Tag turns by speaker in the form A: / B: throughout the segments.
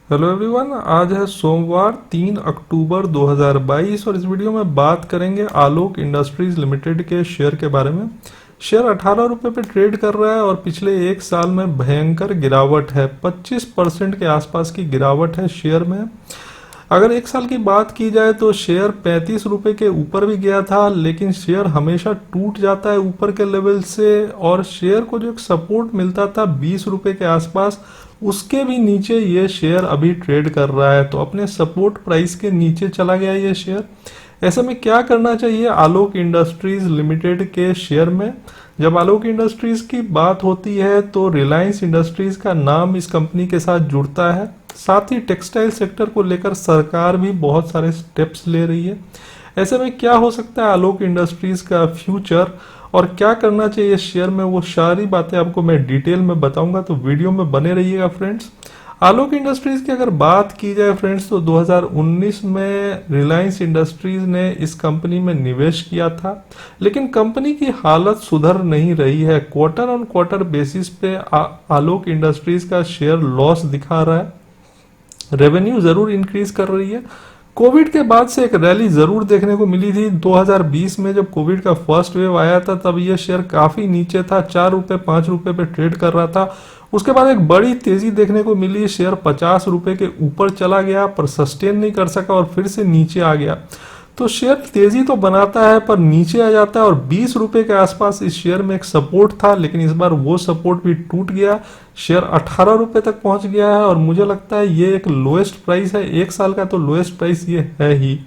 A: Hello everyone, आज है सोमवार 3 अक्टूबर 2022 और इस वीडियो में बात करेंगे आलोक इंडस्ट्रीज लिमिटेड के शेयर के बारे में। शेयर 18 रुपये पे ट्रेड कर रहा है और पिछले एक साल में भयंकर गिरावट है। 25% के आसपास की गिरावट है शेयर में। अगर एक साल की बात की जाए तो शेयर 35 रुपये के ऊपर भी गया था, लेकिन शेयर हमेशा टूट जाता है ऊपर के लेवल से और शेयर को जो एक सपोर्ट मिलता था 20 रुपये के आसपास, उसके भी नीचे ये शेयर अभी ट्रेड कर रहा है। तो अपने सपोर्ट प्राइस के नीचे चला गया ये शेयर। ऐसे में क्या करना चाहिए आलोक इंडस्ट्रीज लिमिटेड के शेयर में? जब आलोक इंडस्ट्रीज की बात होती है तो रिलायंस इंडस्ट्रीज का नाम इस कंपनी के साथ जुड़ता है। साथ ही टेक्सटाइल सेक्टर को लेकर सरकार भी बहुत सारे स्टेप्स ले रही है। ऐसे में क्या हो सकता है आलोक इंडस्ट्रीज का फ्यूचर और क्या करना चाहिए शेयर में, वो सारी बातें आपको मैं डिटेल में बताऊंगा, तो वीडियो में बने रहिएगा फ्रेंड्स। आलोक इंडस्ट्रीज की अगर बात की जाए फ्रेंड्स तो 2019 में रिलायंस इंडस्ट्रीज ने इस कंपनी में निवेश किया था, लेकिन कंपनी की हालत सुधर नहीं रही है। क्वार्टर ऑन क्वार्टर बेसिस पे आलोक इंडस्ट्रीज का शेयर लॉस दिखा रहा है। रेवेन्यू जरूर इंक्रीज कर रही है। कोविड के बाद से एक रैली जरूर देखने को मिली थी। 2020 में जब कोविड का फर्स्ट वेव आया था तब ये शेयर काफी नीचे था, 4 रुपए 5 रुपए पे ट्रेड कर रहा था। उसके बाद एक बड़ी तेजी देखने को मिली, शेयर 50 रुपए के ऊपर चला गया पर सस्टेन नहीं कर सका और फिर से नीचे आ गया। तो शेयर तेजी तो बनाता है पर नीचे आ जाता है और 20 रुपए के आसपास इस शेयर में एक सपोर्ट था, लेकिन इस बार वो सपोर्ट भी टूट गया। शेयर 18 रुपए तक पहुंच गया है और मुझे लगता है ये एक लोएस्ट प्राइस है, एक साल का तो लोएस्ट प्राइस ये है ही।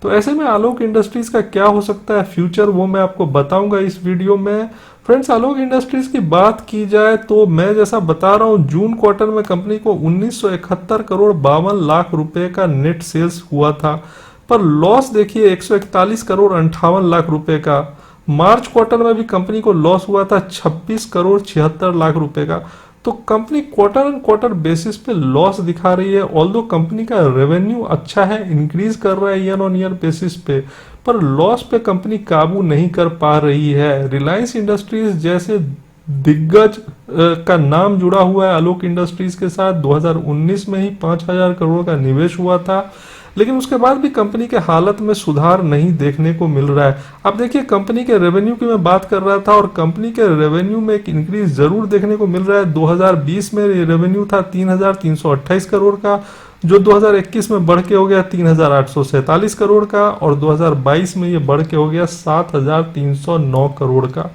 A: तो ऐसे में आलोक इंडस्ट्रीज का क्या हो सकता है फ्यूचर, वो मैं आपको बताऊंगा इस वीडियो में। फ्रेंड्स, आलोक इंडस्ट्रीज की बात की जाए तो मैं जैसा बता रहा हूँ, जून क्वार्टर में कंपनी को 1971 करोड़ 52 लाख रुपए का नेट सेल्स हुआ था, पर लॉस देखिए 141 करोड़ 58 लाख रुपए का। मार्च क्वार्टर में भी कंपनी को लॉस हुआ था 26 करोड़ 76 लाख रुपए का। तो company quarter and quarter basis पे लॉस दिखा रही है। ऑल्दो कंपनी का रेवेन्यू अच्छा है, इंक्रीज कर रहा है ईयर ऑन ईयर बेसिस पे, पर लॉस पे कंपनी काबू नहीं कर पा रही है। रिलायंस इंडस्ट्रीज जैसे दिग्गज का नाम जुड़ा हुआ है आलोक इंडस्ट्रीज के साथ। 2019 में ही 5,000 करोड़ का निवेश हुआ था, लेकिन उसके बाद भी कंपनी के हालत में सुधार नहीं देखने को मिल रहा है। अब देखिए, कंपनी के रेवेन्यू की मैं बात कर रहा था और कंपनी के रेवेन्यू में एक इंक्रीज जरूर देखने को मिल रहा है। 2020 में रेवेन्यू था 3,328 करोड़ का, जो 2021 में बढ़ के हो गया 3,847 करोड़ का और 2022 में ये बढ़ के हो गया 7,309 करोड़ का।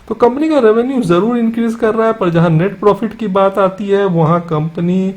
A: तो कंपनी का रेवेन्यू जरूर इंक्रीज कर रहा है, पर जहां नेट प्रॉफिट की बात आती है वहां कंपनी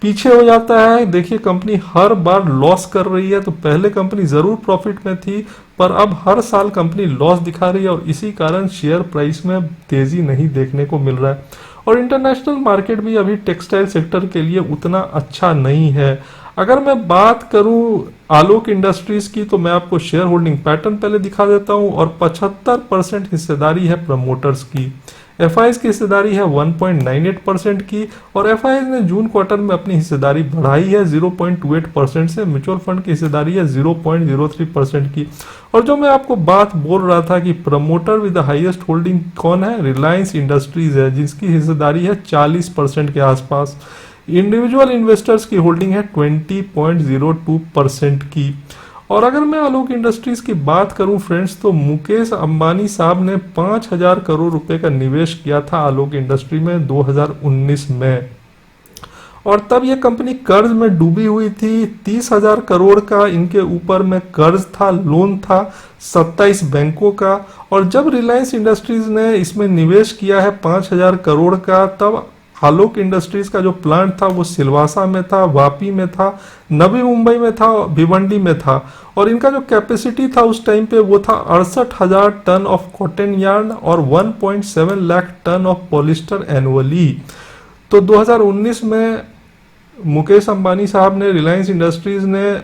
A: पीछे हो जाता है। देखिए, कंपनी हर बार लॉस कर रही है। तो पहले कंपनी जरूर प्रॉफिट में थी, पर अब हर साल कंपनी लॉस दिखा रही है और इसी कारण शेयर प्राइस में तेजी नहीं देखने को मिल रहा है। और इंटरनेशनल मार्केट भी अभी टेक्सटाइल सेक्टर के लिए उतना अच्छा नहीं है। अगर मैं बात करूं आलोक इंडस्ट्रीज की तो मैं आपको शेयर होल्डिंग पैटर्न पहले दिखा देता हूं और 75% हिस्सेदारी है प्रमोटर्स की। एफआईज की हिस्सेदारी है 1.98% की और एफआईज ने जून क्वार्टर में अपनी हिस्सेदारी बढ़ाई है 0.28% से। म्यूचुअल फंड की हिस्सेदारी है 0.03% की। और जो मैं आपको बात बोल रहा था कि promoter with the highest holding कौन है, रिलायंस इंडस्ट्रीज है, जिसकी हिस्सेदारी है 40% के आसपास। इंडिविजुअल इन्वेस्टर्स की होल्डिंग है 20.02% की। और अगर मैं आलोक इंडस्ट्रीज की बात करूं फ्रेंड्स तो मुकेश अंबानी साहब ने 5,000 करोड़ रुपए का निवेश किया था आलोक इंडस्ट्री में 2019 में, और तब यह कंपनी कर्ज में डूबी हुई थी। 30,000 करोड़ का इनके ऊपर में कर्ज था, लोन था 27 बैंकों का। और जब रिलायंस इंडस्ट्रीज ने इसमें निवेश किया है 5,000 करोड़ का, तब आलोक इंडस्ट्रीज का जो प्लांट था वो सिलवासा में था, वापी में था, नवी मुंबई में था, भिवंडी में था। और इनका जो कैपेसिटी था उस टाइम पे वो था 68,000 टन ऑफ कॉटन यार्न और 1.7 lakh ton of polyester annually. तो 2019 में मुकेश अंबानी साहब ने, रिलायंस इंडस्ट्रीज ने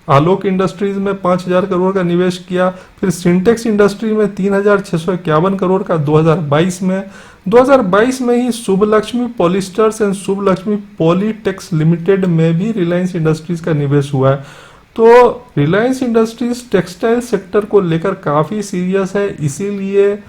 A: आलोक इंडस्ट्रीज में 5,000 करोड़ का निवेश किया। फिर सिंटेक्स इंडस्ट्री में 3,651 करोड़ का 2022 में ही Shubh Laxmi Polyesters and Shubh Laxmi Polytex Limited में भी रिलायंस इंडस्ट्रीज का निवेश हुआ है। तो रिलायंस इंडस्ट्रीज टेक्सटाइल सेक्टर को लेकर काफी सीरियस है, इसीलिए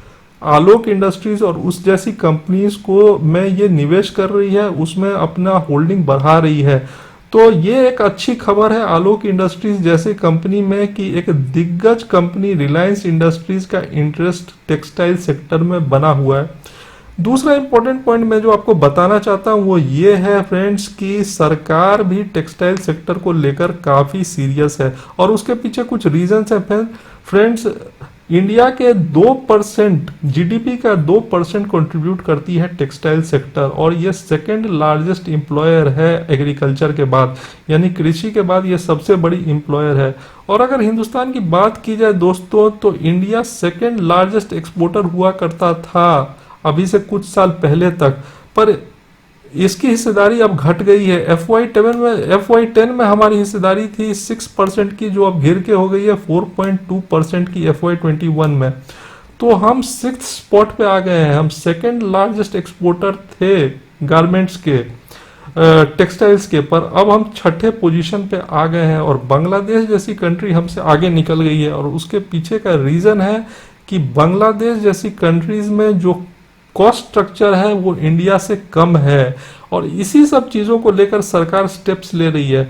A: आलोक इंडस्ट्रीज और उस जैसी कंपनीज को में ये निवेश कर रही है, उसमें अपना होल्डिंग बढ़ा रही है। तो ये एक अच्छी खबर है आलोक इंडस्ट्रीज जैसे कंपनी में कि एक दिग्गज कंपनी रिलायंस इंडस्ट्रीज का इंटरेस्ट टेक्सटाइल सेक्टर में बना हुआ है। दूसरा इंपॉर्टेंट पॉइंट मैं जो आपको बताना चाहता हूँ वो ये है फ्रेंड्स कि सरकार भी टेक्सटाइल सेक्टर को लेकर काफ़ी सीरियस है और उसके पीछे कुछ रीजंस है फ्रेंड्स। इंडिया के 2% जीडीपी का 2% कंट्रीब्यूट करती है टेक्सटाइल सेक्टर और ये सेकंड लार्जेस्ट एम्प्लॉयर है एग्रीकल्चर के बाद, यानी कृषि के बाद ये सबसे बड़ी एम्प्लॉयर है। और अगर हिंदुस्तान की बात की जाए दोस्तों तो इंडिया सेकंड लार्जेस्ट एक्सपोर्टर हुआ करता था अभी से कुछ साल पहले तक, पर इसकी हिस्सेदारी अब घट गई है। FY10 में हमारी हिस्सेदारी थी 6% की जो अब गिर के हो गई है 4.2% की FY21 में। तो हम 6th स्पॉट पे आ गए हैं, हम सेकंड लार्जेस्ट एक्सपोर्टर थे गारमेंट्स के टेक्सटाइल्स के, पर अब हम छठे पोजीशन पे आ गए हैं और बांग्लादेश जैसी कंट्री हमसे आगे निकल गई है। और उसके पीछे का रीजन है कि बांग्लादेश जैसी कंट्रीज में जो कॉस्ट स्ट्रक्चर है वो इंडिया से कम है और इसी सब चीज़ों को लेकर सरकार स्टेप्स ले रही है।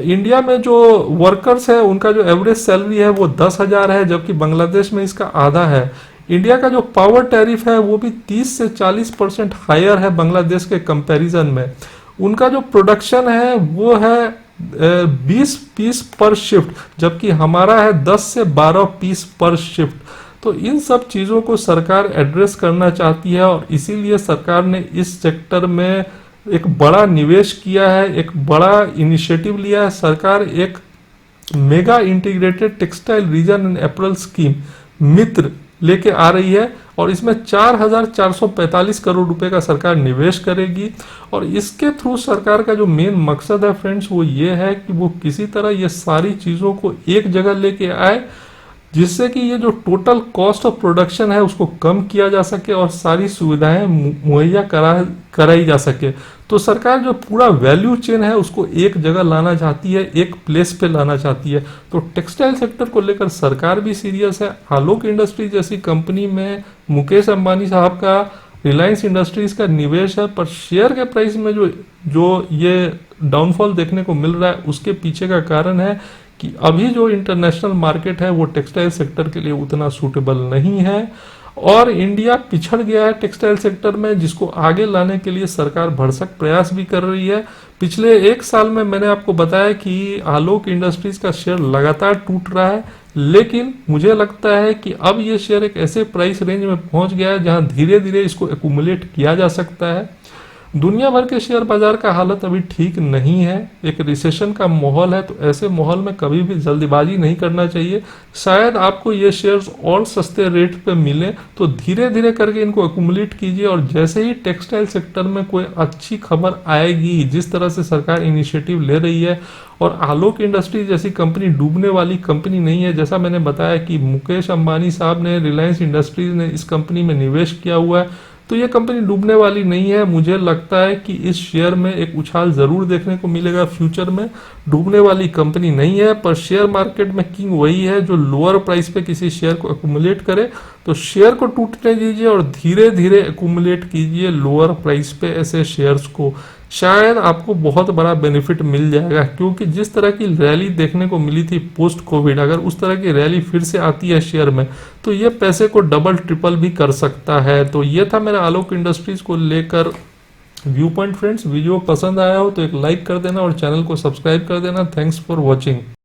A: इंडिया में जो वर्कर्स है उनका जो एवरेज सैलरी है वो 10,000 है, जबकि बांग्लादेश में इसका आधा है। इंडिया का जो पावर टैरिफ है वो भी 30 से 40% हायर है बांग्लादेश के कंपैरिजन में। उनका जो प्रोडक्शन है वो है 20 पीस पर शिफ्ट, जबकि हमारा है 10 से 12 पीस पर शिफ्ट। तो इन सब चीज़ों को सरकार एड्रेस करना चाहती है और इसीलिए सरकार ने इस सेक्टर में एक बड़ा निवेश किया है, एक बड़ा इनिशिएटिव लिया है। सरकार एक mega integrated textile region and apparel scheme MITRA लेके आ रही है और इसमें 4,445 करोड़ रुपए का सरकार निवेश करेगी। और इसके थ्रू सरकार का जो मेन मकसद है फ्रेंड्स वो ये है कि वो किसी तरह ये सारी चीज़ों को एक जगह लेके आए जिससे कि ये जो टोटल कॉस्ट ऑफ प्रोडक्शन है उसको कम किया जा सके और सारी सुविधाएं मुहैया कराई जा सके। तो सरकार जो पूरा वैल्यू चेन है उसको एक जगह लाना चाहती है, एक प्लेस पे लाना चाहती है। तो टेक्सटाइल सेक्टर को लेकर सरकार भी सीरियस है। आलोक इंडस्ट्री जैसी कंपनी में मुकेश अंबानी साहब का रिलायंस इंडस्ट्रीज का निवेश है, पर शेयर के प्राइस में जो ये डाउनफॉल देखने को मिल रहा है उसके पीछे का कारण है कि अभी जो इंटरनेशनल मार्केट है वो टेक्सटाइल सेक्टर के लिए उतना सूटेबल नहीं है और इंडिया पिछड़ गया है टेक्सटाइल सेक्टर में, जिसको आगे लाने के लिए सरकार भरसक प्रयास भी कर रही है। पिछले एक साल में मैंने आपको बताया कि आलोक इंडस्ट्रीज का शेयर लगातार टूट रहा है, लेकिन मुझे लगता है कि अब ये शेयर एक ऐसे प्राइस रेंज में पहुंच गया है जहां धीरे धीरे इसको एक्यूमुलेट किया जा सकता है। दुनिया भर के शेयर बाजार का हालत अभी ठीक नहीं है, एक रिसेशन का माहौल है, तो ऐसे माहौल में कभी भी जल्दबाजी नहीं करना चाहिए। शायद आपको ये शेयर्स और सस्ते रेट पे मिले तो धीरे धीरे करके इनको एक्यूमुलेट कीजिए और जैसे ही टेक्सटाइल सेक्टर में कोई अच्छी खबर आएगी, जिस तरह से सरकार इनिशिएटिव ले रही है, और आलोक इंडस्ट्री जैसी कंपनी डूबने वाली कंपनी नहीं है। जैसा मैंने बताया कि मुकेश अंबानी साहब ने, रिलायंस इंडस्ट्रीज ने इस कंपनी में निवेश किया हुआ है, तो ये कंपनी डूबने वाली नहीं है। मुझे लगता है कि इस शेयर में एक उछाल जरूर देखने को मिलेगा फ्यूचर में। डूबने वाली कंपनी नहीं है, पर शेयर मार्केट में किंग वही है जो लोअर प्राइस पे किसी शेयर को एक्यूमुलेट करे। तो शेयर को टूटने दीजिए और धीरे धीरे एक्यूमुलेट कीजिए लोअर प्राइस पे ऐसे शेयर्स को, शायद आपको बहुत बड़ा बेनिफिट मिल जाएगा। क्योंकि जिस तरह की रैली देखने को मिली थी पोस्ट कोविड, अगर उस तरह की रैली फिर से आती है शेयर में तो ये पैसे को डबल ट्रिपल भी कर सकता है। तो ये था मेरा आलोक इंडस्ट्रीज को लेकर व्यू पॉइंट फ्रेंड्स। वीडियो पसंद आया हो तो एक लाइक कर देना और चैनल को सब्सक्राइब कर देना। Thanks for watching.